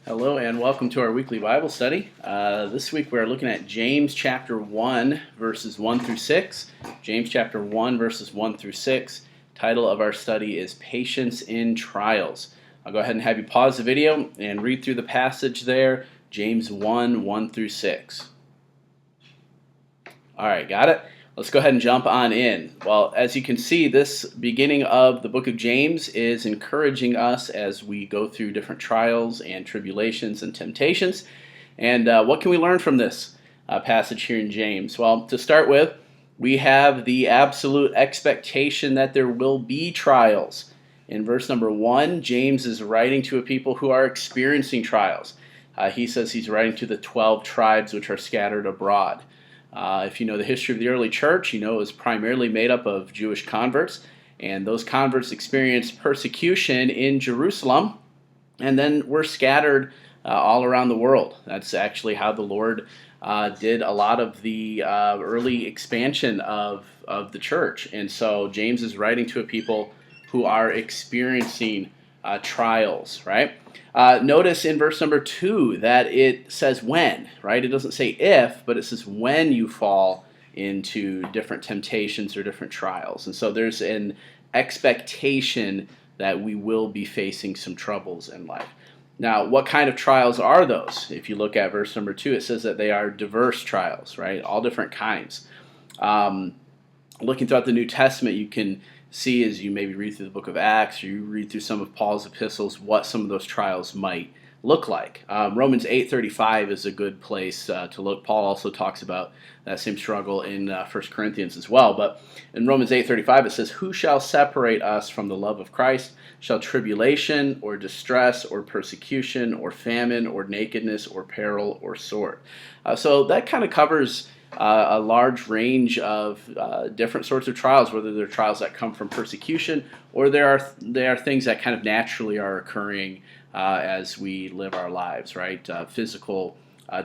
Hello and welcome to our weekly Bible study. This week we're looking at James chapter 1 verses 1 through 6. James chapter 1 verses 1 through 6. Title of our study is Patience in Trials. I'll go ahead and have you pause the video and read through the passage there. James 1, 1 through 6. Alright, got it? Let's go ahead and jump on in. Well, as you can see, this beginning of the book of James is encouraging us as we go through different trials and tribulations and temptations. And what can we learn from this passage here in James? Well, to start with, we have the absolute expectation that there will be trials. In verse number 1, James is writing to a people who are experiencing trials. He says he's writing to the 12 tribes which are scattered abroad. If you know the history of the early church, you know it was primarily made up of Jewish converts, and those converts experienced persecution in Jerusalem, and then were scattered all around the world. That's actually how the Lord did a lot of the early expansion of the church. And so James is writing to a people who are experiencing trials, right? Notice in verse number 2 that it says when, right? It doesn't say if, but it says when you fall into different temptations or different trials. And so there's an expectation that we will be facing some troubles in life. Now, what kind of trials are those? If you look at verse number 2, it says that they are diverse trials, right? All different kinds. Looking throughout the New Testament, you can see as you maybe read through the book of Acts or you read through some of Paul's epistles what some of those trials might look like. Romans 8:35 is a good place to look. Paul also talks about that same struggle in 1 Corinthians as well. But in Romans 8:35 it says, "Who shall separate us from the love of Christ? Shall tribulation or distress or persecution or famine or nakedness or peril or sword?" So that kind of covers a large range of different sorts of trials, whether they're trials that come from persecution or there are things that kind of naturally are occurring as we live our lives, right? Physical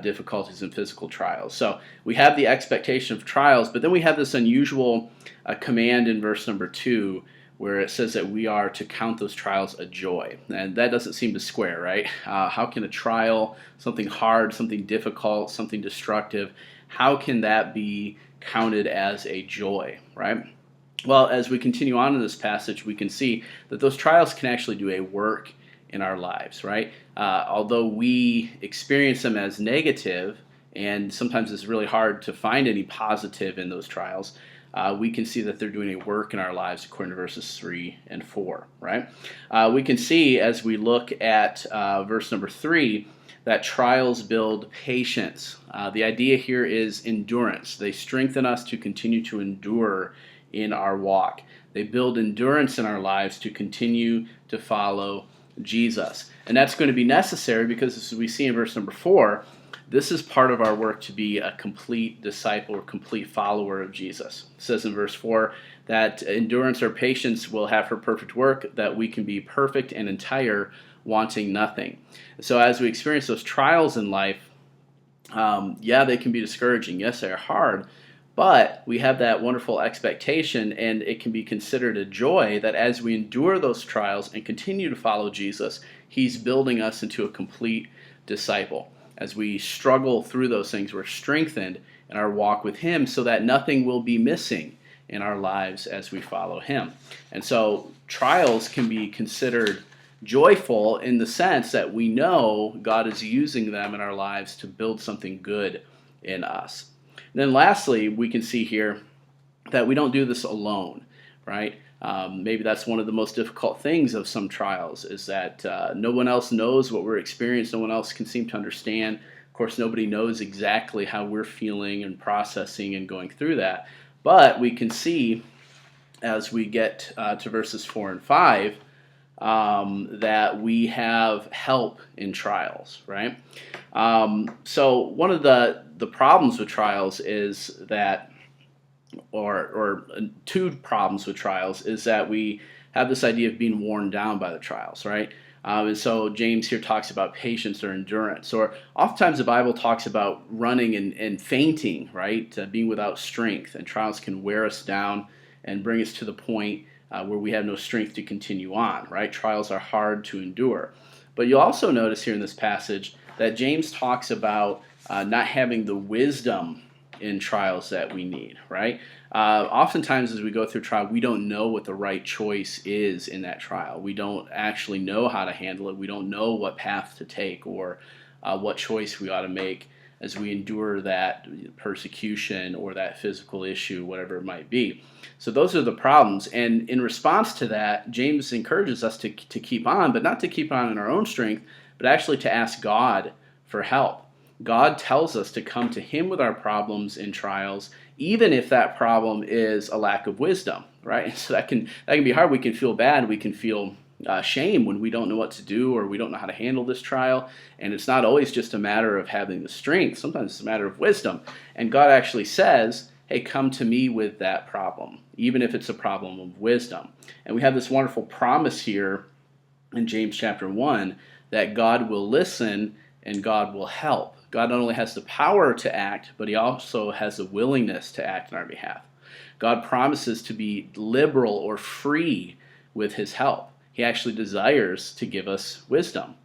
difficulties and physical trials. So we have the expectation of trials, but then we have this unusual command in verse number 2 where it says that we are to count those trials a joy. And that doesn't seem to square, right? How can a trial, something hard, something difficult, something destructive, how can that be counted as a joy, right? Well, as we continue on in this passage, we can see that those trials can actually do a work in our lives, right? Although we experience them as negative, and sometimes it's really hard to find any positive in those trials, we can see that they're doing a work in our lives according to verses 3 and 4, right? We can see as we look at verse number 3 that trials build patience. The idea here is endurance. They strengthen us to continue to endure in our walk. They build endurance in our lives to continue to follow Jesus. And that's going to be necessary because, as we see in verse number 4, this is part of our work to be a complete disciple or complete follower of Jesus. It says in verse 4 that endurance or patience will have her perfect work, that we can be perfect and entire, wanting nothing. So as we experience those trials in life, they can be discouraging. Yes, they're hard, but we have that wonderful expectation, and it can be considered a joy that as we endure those trials and continue to follow Jesus, He's building us into a complete disciple. As we struggle through those things, we're strengthened in our walk with Him so that nothing will be missing in our lives as we follow Him. And so trials can be considered joyful in the sense that we know God is using them in our lives to build something good in us. And then lastly, we can see here that we don't do this alone, right? Maybe that's one of the most difficult things of some trials is that no one else knows what we're experiencing. No one else can seem to understand. Of course, nobody knows exactly how we're feeling and processing and going through that. But we can see as we get to verses 4 and 5 that we have help in trials, right? So one of the problems with trials is that, or two problems with trials is that we have this idea of being worn down by the trials, right? And so James here talks about patience or endurance, or oftentimes the Bible talks about running and fainting, right? Being without strength, and trials can wear us down and bring us to the point where we have no strength to continue on, right? Trials are hard to endure. But you'll also notice here in this passage that James talks about not having the wisdom in trials that we need, right? Oftentimes as we go through trial, we don't know what the right choice is in that trial. We don't actually know how to handle it. We don't know what path to take or what choice we ought to make as we endure that persecution or that physical issue, whatever it might be. So those are the problems. And in response to that, James encourages us to keep on, but not to keep on in our own strength, but actually to ask God for help. God tells us to come to him with our problems and trials, even if that problem is a lack of wisdom, right? So that can be hard. We can feel bad. We can feel shame when we don't know what to do or we don't know how to handle this trial. And it's not always just a matter of having the strength. Sometimes it's a matter of wisdom. And God actually says, hey, come to me with that problem, even if it's a problem of wisdom. And we have this wonderful promise here in James chapter 1 that God will listen and God will help. God not only has the power to act, but he also has the willingness to act on our behalf. God promises to be liberal or free with his help. He actually desires to give us wisdom.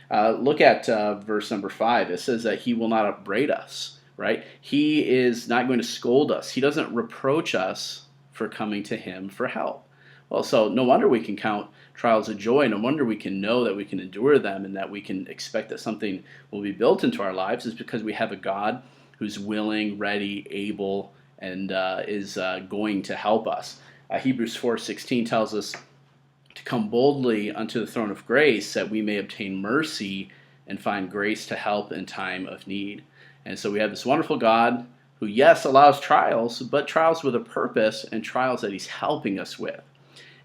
Look at verse number 5. It says that he will not upbraid us, right? He is not going to scold us. He doesn't reproach us for coming to him for help. Well, so no wonder we can count trials of joy. No wonder we can know that we can endure them and that we can expect that something will be built into our lives, is because we have a God who's willing, ready, able, and is going to help us. Hebrews 4:16 tells us to come boldly unto the throne of grace that we may obtain mercy and find grace to help in time of need. And so we have this wonderful God who, yes, allows trials, but trials with a purpose and trials that he's helping us with.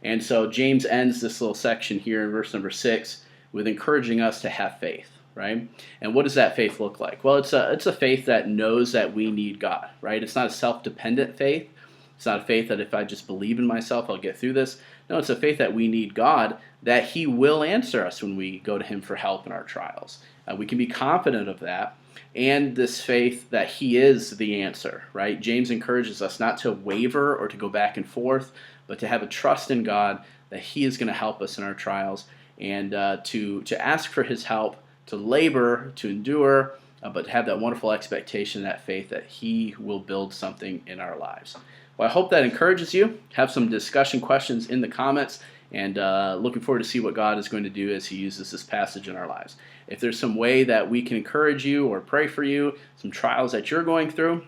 And so James ends this little section here in verse number 6 with encouraging us to have faith, right? And what does that faith look like? Well, it's a faith that knows that we need God, right? It's not a self-dependent faith. It's not a faith that if I just believe in myself, I'll get through this. No, it's a faith that we need God, that he will answer us when we go to him for help in our trials. We can be confident of that. And this faith that he is the answer, right? James encourages us not to waver or to go back and forth, but to have a trust in God that he is going to help us in our trials, and to ask for his help, to labor, to endure, but to have that wonderful expectation, that faith that he will build something in our lives. Well, I hope that encourages you. Have some discussion questions in the comments, and looking forward to see what God is going to do as he uses this passage in our lives. If there's some way that we can encourage you or pray for you, some trials that you're going through,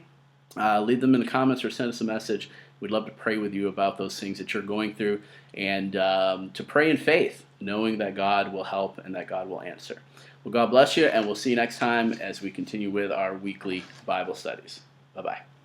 leave them in the comments or send us a message. We'd love to pray with you about those things that you're going through, and to pray in faith, knowing that God will help and that God will answer. Well, God bless you, and we'll see you next time as we continue with our weekly Bible studies. Bye-bye.